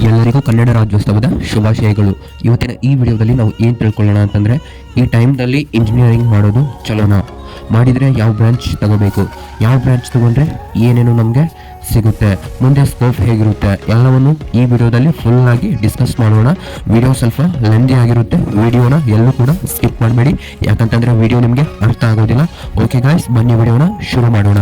ಎಲ್ಲರಿಗೂ ಕನ್ನಡ ರಾಜ್ಯೋತ್ಸವದ ಶುಭಾಶಯಗಳು. ಇವತ್ತಿನ ಈ ವಿಡಿಯೋದಲ್ಲಿ ನಾವು ಏನು ತಿಳ್ಕೊಳ್ಳೋಣ ಅಂತಂದರೆ, ಈ ಟೈಮ್ನಲ್ಲಿ ಇಂಜಿನಿಯರಿಂಗ್ ಮಾಡೋದು ಚಲೋನಾ, ಮಾಡಿದರೆ ಯಾವ ಬ್ರಾಂಚ್ ತಗೋಬೇಕು, ಯಾವ ಬ್ರಾಂಚ್ ತಗೊಂಡ್ರೆ ಏನೇನು ನಮಗೆ ಸಿಗುತ್ತೆ, ಮುಂದೆ ಸ್ಕೋಪ್ ಹೇಗಿರುತ್ತೆ, ಎಲ್ಲವನ್ನು ಈ ವಿಡಿಯೋದಲ್ಲಿ ಫುಲ್ ಆಗಿ ಡಿಸ್ಕಸ್ ಮಾಡೋಣ. ವಿಡಿಯೋ ಸ್ವಲ್ಪ ಲೆಂದಿ ಆಗಿರುತ್ತೆ, ವಿಡಿಯೋನ ಎಲ್ಲೂ ಕೂಡ ಸ್ಕಿಪ್ ಮಾಡಬೇಡಿ, ಯಾಕಂತಂದರೆ ವಿಡಿಯೋ ನಿಮಗೆ ಅರ್ಥ ಆಗೋದಿಲ್ಲ. ಓಕೆ ಗಾಯ್ಸ್, ಬನ್ನಿ ವಿಡಿಯೋನ ಶುರು ಮಾಡೋಣ.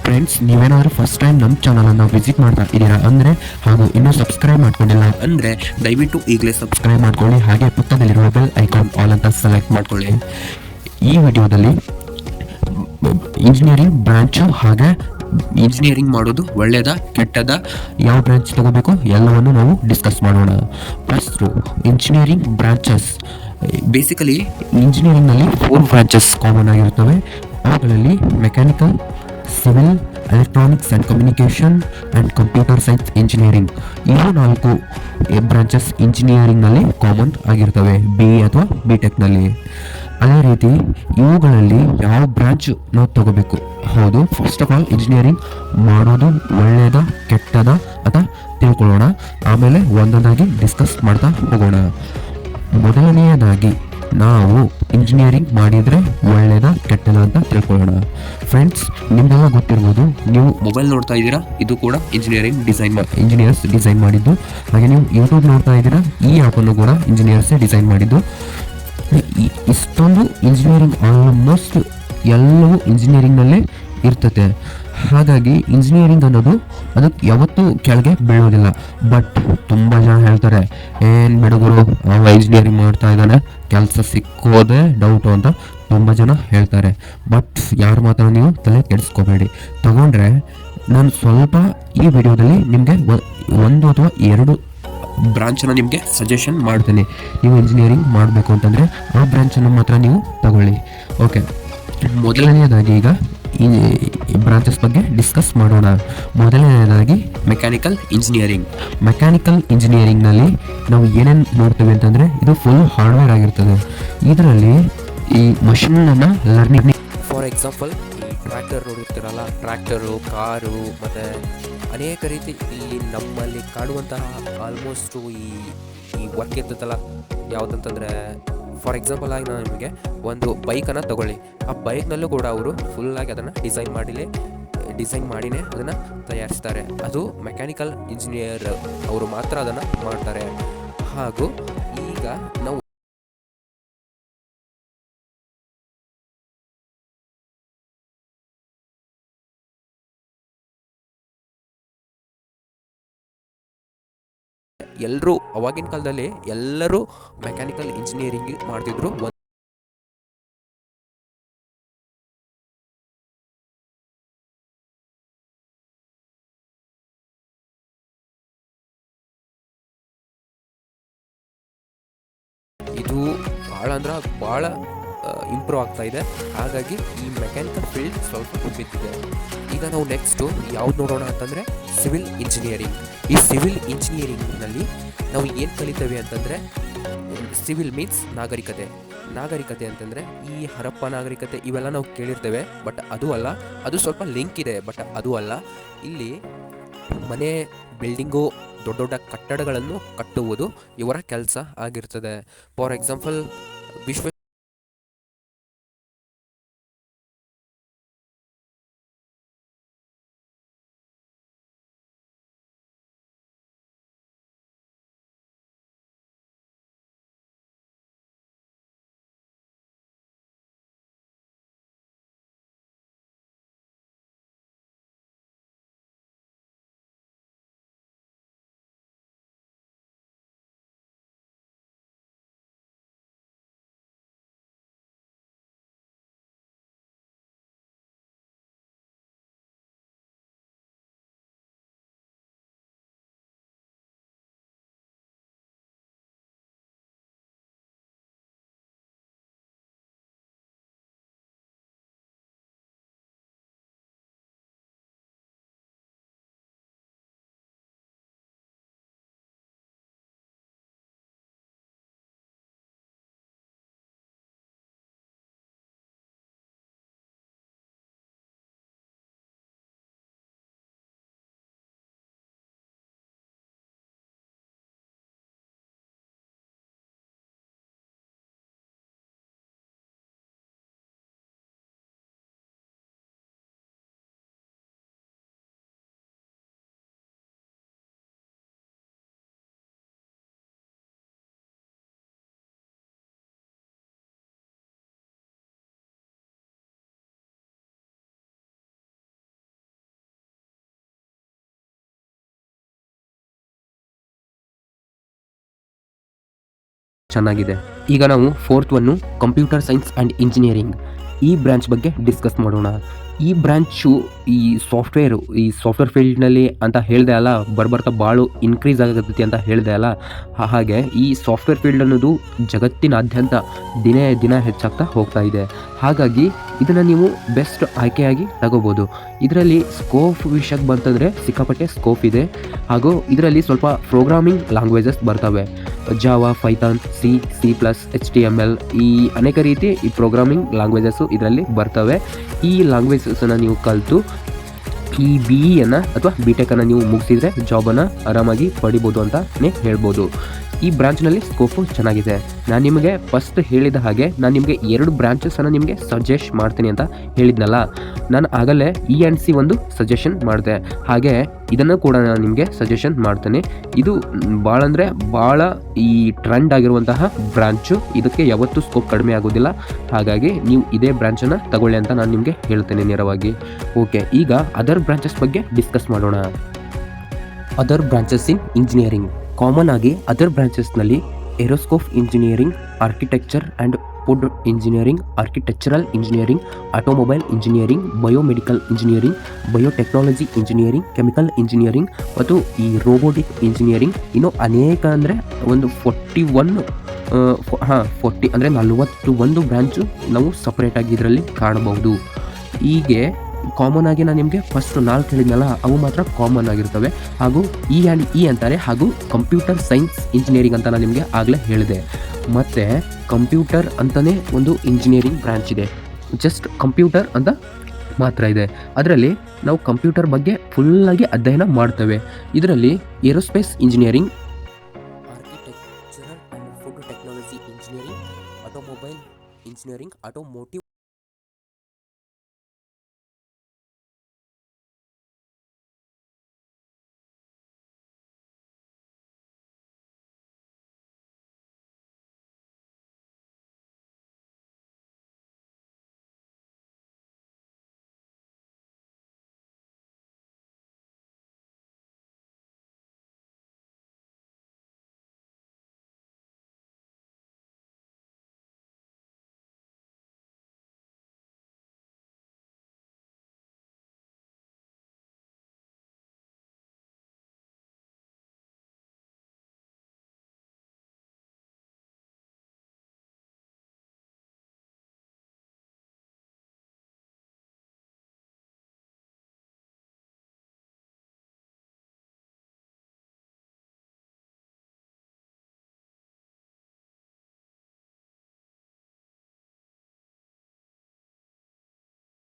ಫ್ರೆಂಡ್ಸ್, ನೀವೇನಾದರೂ ಫಸ್ಟ್ ಟೈಮ್ ನಮ್ಮ ಚಾನಲನ್ನು ವಿಸಿಟ್ ಮಾಡ್ತಾ ಇದ್ದೀರಾ ಅಂದರೆ, ಹಾಗೂ ಇನ್ನೂ ಸಬ್ಸ್ಕ್ರೈಬ್ ಮಾಡ್ಕೊಂಡಿಲ್ಲ ಅಂದರೆ ದಯವಿಟ್ಟು ಈಗಲೇ ಸಬ್ಸ್ಕ್ರೈಬ್ ಮಾಡ್ಕೊಳ್ಳಿ, ಹಾಗೆ ಪಕ್ಕದಲ್ಲಿರುವ ಬೆಲ್ ಐಕಾನ್ ಆಲ್ ಅಂತ ಸೆಲೆಕ್ಟ್ ಮಾಡ್ಕೊಳ್ಳಿ. ಈ ವಿಡಿಯೋದಲ್ಲಿ ಇಂಜಿನಿಯರಿಂಗ್ ಬ್ರಾಂಚು ಹಾಗೆ ಇಂಜಿನಿಯರಿಂಗ್ ಮಾಡೋದು ಒಳ್ಳೆಯದಾ ಕೆಟ್ಟದಾ, ಯಾವ ಬ್ರಾಂಚ್ ತಗೋಬೇಕು ಎಲ್ಲವನ್ನು ನಾವು ಡಿಸ್ಕಸ್ ಮಾಡೋಣ. First engineering branches. ಬೇಸಿಕಲಿ ಇಂಜಿನಿಯರಿಂಗ್ನಲ್ಲಿ 4 ಬ್ರಾಂಚಸ್ ಕಾಮನ್ ಆಗಿರುತ್ತವೆ. ಅವುಗಳಲ್ಲಿ mechanical, civil, electronics and communication and computer science engineering, ಇವು 4 ಬ್ರಾಂಚಸ್ ಇಂಜಿನಿಯರಿಂಗ್ನಲ್ಲಿ ಕಾಮನ್ ಆಗಿರ್ತವೆ, BE ಅಥವಾ BTechನಲ್ಲಿ. ಅದೇ ರೀತಿ ಇವುಗಳಲ್ಲಿ ಯಾವ ಬ್ರಾಂಚ್ ನಾವು ತಗೋಬೇಕು? ಹೌದು, ಫಸ್ಟ್ ಆಫ್ ಆಲ್ ಇಂಜಿನಿಯರಿಂಗ್ ಮಾಡೋದು ಒಳ್ಳೆಯದಾ ಕೆಟ್ಟದಾ ಅಂತ ತಿಳ್ಕೊಳ್ಳೋಣ, ಆಮೇಲೆ ಒಂದೊಂದಾಗಿ ಡಿಸ್ಕಸ್ ಮಾಡ್ತಾ ಹೋಗೋಣ. ಮೊದಲನೆಯದಾಗಿ ನಾವು ಇಂಜಿನಿಯರಿಂಗ್ ಮಾಡಿದರೆ ಒಳ್ಳೆಯದಾ ಕೆಟ್ಟದಾ ಅಂತ ತಿಳ್ಕೊಳ್ಳೋಣ. ಫ್ರೆಂಡ್ಸ್, ನಿಮಗೆಲ್ಲ ಗೊತ್ತಿರ್ಬೋದು, ನೀವು ಮೊಬೈಲ್ ನೋಡ್ತಾ ಇದ್ದೀರಾ, ಇದು ಕೂಡ ಇಂಜಿನಿಯರ್ಸ್ ಡಿಸೈನ್ ಮಾಡಿದ್ದು. ಹಾಗೆ ನೀವು ಯೂಟ್ಯೂಬ್ ನೋಡ್ತಾ ಇದ್ದೀರಾ, ಈ ಆ್ಯಪನ್ನು ಕೂಡ ಇಂಜಿನಿಯರ್ಸೇ ಡಿಸೈನ್ ಮಾಡಿದ್ದು. ಇಷ್ಟೊಂದು ಇಂಜಿನಿಯರಿಂಗ್ ಆಲ್ಮೋಸ್ಟ್ ಎಲ್ಲವೂ ಇಂಜಿನಿಯರಿಂಗ್ನಲ್ಲೇ ಇರ್ತದೆ. ಹಾಗಾಗಿ ಇಂಜಿನಿಯರಿಂಗ್ ಅನ್ನೋದು ಅದಕ್ಕೆ ಯಾವತ್ತೂ ಕೆಳಗೆ ಬೀಳೋದಿಲ್ಲ. ಬಟ್ ತುಂಬ ಜನ ಹೇಳ್ತಾರೆ, ಏನು ಬಿಡುಗರು ಅವ ಇಂಜಿನಿಯರಿಂಗ್ ಮಾಡ್ತಾ ಇದ್ದಾನೆ, ಕೆಲಸ ಸಿಕ್ಕೋದೇ ಡೌಟು ಅಂತ ತುಂಬ ಜನ ಹೇಳ್ತಾರೆ. ಬಟ್ ಯಾರ ಮಾತ್ರ ನೀವು ತಲೆ ಕೆಡಿಸ್ಕೋಬೇಡಿ. ತಗೊಂಡ್ರೆ ನಾನು ಸ್ವಲ್ಪ ಈ ವಿಡಿಯೋದಲ್ಲಿ ನಿಮಗೆ 1 ಅಥವಾ 2 ಬ್ರಾಂಚನ್ನು ನಿಮಗೆ ಸಜೆಷನ್ ಮಾಡ್ತೀನಿ. ನೀವು ಇಂಜಿನಿಯರಿಂಗ್ ಮಾಡಬೇಕು ಅಂತಂದರೆ ಆ ಬ್ರಾಂಚನ್ನು ಮಾತ್ರ ನೀವು ತಗೊಳ್ಳಿ. ಓಕೆ, ಮೊದಲನೆಯದಾಗಿ ಈಗ ಈ ಬ್ರಾಂಚಸ್ ಬಗ್ಗೆ ಡಿಸ್ಕಸ್ ಮಾಡೋಣ. ಮೊದಲನೆಯದಾಗಿ ಮೆಕ್ಯಾನಿಕಲ್ ಇಂಜಿನಿಯರಿಂಗ್ನಲ್ಲಿ ನಾವು ಏನೇನು ನೋಡ್ತೀವಿ ಅಂತಂದರೆ, ಇದು ಫುಲ್ ಹಾರ್ಡ್ವೇರ್ ಆಗಿರ್ತದೆ. ಇದರಲ್ಲಿ ಈ ಮಷಿನನ್ನು ಲರ್ನಿಂಗ್, ಫಾರ್ ಎಕ್ಸಾಂಪಲ್ ಈ ಟ್ರ್ಯಾಕ್ಟರ್ ನೋಡಿರ್ತೀರಲ್ಲ, ಟ್ರ್ಯಾಕ್ಟರು, ಕಾರು ಮತ್ತು ಅನೇಕ ರೀತಿ ಇಲ್ಲಿ ನಮ್ಮಲ್ಲಿ ಕಾಣುವಂತಹ ಆಲ್ಮೋಸ್ಟು ಈ ವರ್ಕ್ ಇರ್ತದಲ್ಲ, ಯಾವುದಂತಂದರೆ ಫಾರ್ ಎಕ್ಸಾಂಪಲ್ ಆಗಿ ನಾನು ನಿಮಗೆ ಒಂದು ಬೈಕನ್ನು ತಗೊಳ್ಳಿ. ಆ ಬೈಕ್ನಲ್ಲೂ ಕೂಡ ಅವರು ಫುಲ್ಲಾಗಿ ಅದನ್ನು ಡಿಸೈನ್ ಮಾಡಿನೇ ಅದನ್ನು ತಯಾರಿಸ್ತಾರೆ. ಅದು ಮೆಕ್ಯಾನಿಕಲ್ ಇಂಜಿನಿಯರ್ ಅವರು ಮಾತ್ರ ಅದನ್ನು ಮಾಡ್ತಾರೆ. ಹಾಗೂ ಈಗ ನಾವು ಎಲ್ಲರೂ ಅವಾಗಿನ ಕಾಲದಲ್ಲಿ ಎಲ್ಲರೂ ಮೆಕ್ಯಾನಿಕಲ್ ಇಂಜಿನಿಯರಿಂಗ್ ಮಾಡ್ತಿದ್ರು. ಇದು ಭಾಳ ಅಂದ್ರೆ ಭಾಳ ಇಂಪ್ರೂವ್ ಆಗ್ತಾ ಇದೆ. ಹಾಗಾಗಿ ಈ ಮೆಕ್ಯಾನಿಕಲ್ ಫೀಲ್ಡ್ ಸ್ವಲ್ಪ ಬಿದ್ದಿದೆ. ಈಗ ನಾವು ನೆಕ್ಸ್ಟು ಯಾವ್ದು ನೋಡೋಣ ಅಂತಂದರೆ ಸಿವಿಲ್ ಇಂಜಿನಿಯರಿಂಗ್. ಈ ಸಿವಿಲ್ ಇಂಜಿನಿಯರಿಂಗ್ನಲ್ಲಿ ನಾವು ಏನು ಕಲಿತೇವೆ ಅಂತಂದರೆ, ಸಿವಿಲ್ ಮೀನ್ಸ್ ನಾಗರಿಕತೆ ಅಂತಂದರೆ ಈ ಹರಪ್ಪ ನಾಗರಿಕತೆ ಇವೆಲ್ಲ ನಾವು ಕೇಳಿರ್ತೇವೆ. ಬಟ್ ಅದು ಅಲ್ಲ, ಅದು ಸ್ವಲ್ಪ ಲಿಂಕ್ ಇದೆ, ಬಟ್ ಅದು ಅಲ್ಲ. ಇಲ್ಲಿ ಮನೆ, ಬಿಲ್ಡಿಂಗು, ದೊಡ್ಡ ದೊಡ್ಡ ಕಟ್ಟಡಗಳನ್ನು ಕಟ್ಟುವುದು ಇವರ ಕೆಲಸ ಆಗಿರ್ತದೆ. ಫಾರ್ ಎಕ್ಸಾಂಪಲ್ ವಿಶ್ವ ಚೆನ್ನಾಗಿದೆ. ಈಗ ನಾವು fourth one computer science and engineering, ಈ ಬ್ರಾಂಚ್ ಬಗ್ಗೆ ಡಿಸ್ಕಸ್ ಮಾಡೋಣ. ಈ ಬ್ರಾಂಚು ಈ ಸಾಫ್ಟ್ವೇರ್ ಫೀಲ್ಡ್ನಲ್ಲಿ ಅಂತ ಹೇಳಿದೆ ಅಲ್ಲ, ಬರ್ತಾ ಭಾಳ ಇನ್ಕ್ರೀಸ್ ಆಗತೈತಿ ಅಂತ ಹೇಳಿದೆ ಅಲ್ಲ, ಹಾಗೆ ಈ ಸಾಫ್ಟ್ವೇರ್ ಫೀಲ್ಡ್ ಅನ್ನೋದು ಜಗತ್ತಿನಾದ್ಯಂತ ದಿನೇ ದಿನ ಹೆಚ್ಚಾಗ್ತಾ ಹೋಗ್ತಾ ಇದೆ. ಹಾಗಾಗಿ ಇದನ್ನು ನೀವು ಬೆಸ್ಟ್ ಆಯ್ಕೆಯಾಗಿ ತಗೋಬೋದು. ಇದರಲ್ಲಿ ಸ್ಕೋಪ್ ವಿಷಯಕ್ಕೆ ಬಂತಂದರೆ ಸಿಕ್ಕಾಪಟ್ಟೆ ಸ್ಕೋಪ್ ಇದೆ. ಹಾಗೂ ಇದರಲ್ಲಿ ಸ್ವಲ್ಪ ಪ್ರೋಗ್ರಾಮಿಂಗ್ ಲ್ಯಾಂಗ್ವೇಜಸ್ ಬರ್ತವೆ, ಜಾವಾ, ಪೈಥಾನ್, C++, HTML, ಈ ಅನೇಕ ರೀತಿ ಈ ಪ್ರೋಗ್ರಾಮಿಂಗ್ ಲ್ಯಾಂಗ್ವೇಜಸ್ಸು ಇದರಲ್ಲಿ ಬರ್ತವೆ. ಈ ಲ್ಯಾಂಗ್ವೇಜಸನ್ನು ನೀವು ಕಲಿತು ಈ BE ಅಥವಾ BTech ನೀವು ಮುಗಿಸಿದರೆ ಜಾಬನ್ನು ಆರಾಮಾಗಿ ಪಡಿಬೋದು ಅಂತಲೇ ಹೇಳ್ಬೋದು. ಈ ಬ್ರಾಂಚ್ನಲ್ಲಿ ಸ್ಕೋಪು ಚೆನ್ನಾಗಿದೆ. ನಾನು ನಿಮಗೆ ಫಸ್ಟ್ ಹೇಳಿದ ಹಾಗೆ ನಾನು ನಿಮಗೆ 2 ಬ್ರಾಂಚಸನ್ನು ನಿಮಗೆ ಸಜೆಸ್ಟ್ ಮಾಡ್ತೀನಿ ಅಂತ ಹೇಳಿದ್ನಲ್ಲ, ನಾನು ಆಗಲೇ E&C ಒಂದು ಸಜೆಷನ್ ಮಾಡಿದೆ, ಹಾಗೆ ಇದನ್ನು ಕೂಡ ನಾನು ನಿಮಗೆ ಸಜೆಷನ್ ಮಾಡ್ತೇನೆ. ಇದು ಭಾಳ ಈ ಟ್ರೆಂಡ್ ಆಗಿರುವಂತಹ ಬ್ರಾಂಚು, ಇದಕ್ಕೆ ಯಾವತ್ತೂ ಸ್ಕೋಪ್ ಕಡಿಮೆ ಆಗೋದಿಲ್ಲ. ಹಾಗಾಗಿ ನೀವು ಇದೇ ಬ್ರಾಂಚನ್ನು ತಗೊಳ್ಳಿ ಅಂತ ನಾನು ನಿಮಗೆ ಹೇಳ್ತೇನೆ ನೇರವಾಗಿ. ಓಕೆ, ಈಗ ಅದರ್ ಬ್ರಾಂಚಸ್ ಬಗ್ಗೆ ಡಿಸ್ಕಸ್ ಮಾಡೋಣ. Other branches in engineering. Common ಆಗಿ ಅದರ್ ಬ್ರಾಂಚಸ್ನಲ್ಲಿ aerospace engineering, architecture and food engineering, architectural engineering, automobile engineering, biomedical engineering, biotechnology engineering, chemical engineering ಮತ್ತು ಈ ರೋಬೋಟಿಕ್ ಇಂಜಿನಿಯರಿಂಗ್, ಇನ್ನೂ ಅನೇಕ ಅಂದರೆ ಒಂದು 41 ಅಂದರೆ 41 ಬ್ರಾಂಚು ನಾವು ಸಪ್ರೇಟಾಗಿ ಇದರಲ್ಲಿ ಕಾಣಬಹುದು. ಹೀಗೆ ಕಾಮನ್ ಆಗಿ ನಾನು ನಿಮಗೆ ಫಸ್ಟ್ 4 ಹೇಳಿದ್ನಲ್ಲ, ಅವು ಮಾತ್ರ ಕಾಮನ್ ಆಗಿರ್ತವೆ. ಹಾಗೂ E ಅಂತಾರೆ, ಹಾಗೂ ಕಂಪ್ಯೂಟರ್ ಸೈನ್ಸ್ ಇಂಜಿನಿಯರಿಂಗ್ ಅಂತ ನಾನು ನಿಮಗೆ ಆಗಲೇ ಹೇಳಿದೆ. ಮತ್ತು ಕಂಪ್ಯೂಟರ್ ಅಂತಲೇ ಒಂದು ಇಂಜಿನಿಯರಿಂಗ್ ಬ್ರಾಂಚ್ ಇದೆ, ಜಸ್ಟ್ ಕಂಪ್ಯೂಟರ್ ಅಂತ ಮಾತ್ರ ಇದೆ. ಅದರಲ್ಲಿ ನಾವು ಕಂಪ್ಯೂಟರ್ ಬಗ್ಗೆ ಫುಲ್ಲಾಗಿ ಅಧ್ಯಯನ ಮಾಡ್ತೇವೆ. ಇದರಲ್ಲಿ aerospace engineering, architectural and food technology engineering, automobile engineering, automotive